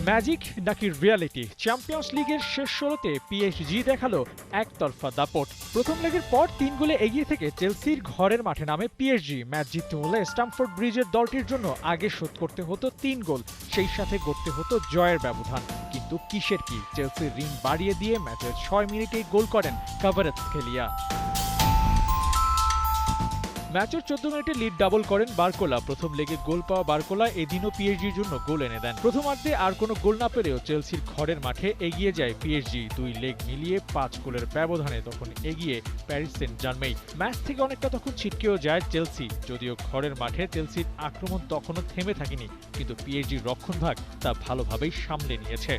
Magic নাকি reality? Champions লিগের শেষ ষোলোতে পিএসজি দেখালো একতরফা দাপট। প্রথম লেগের পর ৩ গোলে এগিয়ে থেকে চেলসির ঘরের মাঠে নামে পিএসজি। ম্যাচ জিততে হলে স্ট্যামফোর্ড ব্রিজের দলটির জন্য আগে শোধ করতে হতো ৩ গোল, সেই সাথে গড়তে হতো জয়ের ব্যবধান। কিন্তু কিসের কি, চেলসির ঋণ বাড়িয়ে দিয়ে ম্যাচের ৬ মিনিটেই গোল করেন কাভারেৎসখেলিয়া। ম্যাচের ১৪ মিনিটে লিড ডাবল করেন বারকোলা। প্রথম লেগে গোল পাওয়া বারকোলা এদিনও পিএসজির জন্য গোল এনে দেন। প্রথমার্ধে আর কোনো গোল না পেলেও চেলসির ঘরের মাঠে এগিয়ে যায় পিএসজি। ২ লেগ মিলিয়ে ৫ গোলের ব্যবধানে তখন এগিয়ে প্যারিস সেন্ট জার্মেই। ম্যাচ থেকে অনেকটা তখন ছিটকেও যায় চেলসি। যদিও ঘরের মাঠে চেলসির আক্রমণ তখনও থেমে থাকেনি, কিন্তু পিএসজির রক্ষণভাগ তা ভালোভাবেই সামলে নিয়েছে।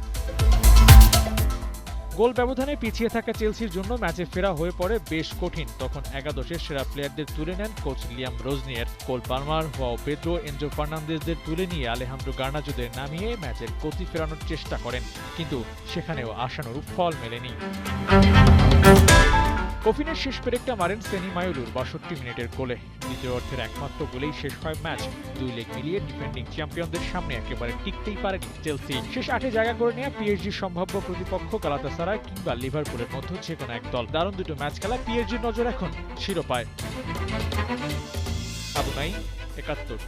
গোল ব্যবধানে পিছিয়ে থাকা চেলসির জন্য ম্যাচে ফেরা হয়ে পড়ে বেশ কঠিন। তখন একাদশের সেরা প্লেয়ারদের তুলে নেন coach Liam Rosenior. Cole Palmer, João Pedro, Enzo ফার্নান্দেজদের তুলে নিয়ে আলেহান্দ্রো গার্নাচোদের নামিয়ে ম্যাচের গতি ফেরানোর চেষ্টা করেন, কিন্তু সেখানেও আশানুরূপ ফল মেলেনি। কফিনের শেষ পেরেকটা মারেন সেনি মায়োলুর ৬২ মিনিটের গোলে। দ্বিতীয় অর্ধের একমাত্র গোলেই শেষ হয় ম্যাচ। ২ লেগ মিলিয়ে ডিফেন্ডিং চ্যাম্পিয়নদের সামনে একেবারে টিকতেই পারেনি চেলসি। শেষ ৮-এ জায়গা করে নেওয়া পিএসজির সম্ভাব্য প্রতিপক্ষ গালাতাসারাই কিংবা লিভারপুলের মধ্যে যে কোনো এক দল। দারুণ দুটো ম্যাচ খেলা পিএসজির নজর এখন শিরোপায়। আবু নাঈম, ৭১।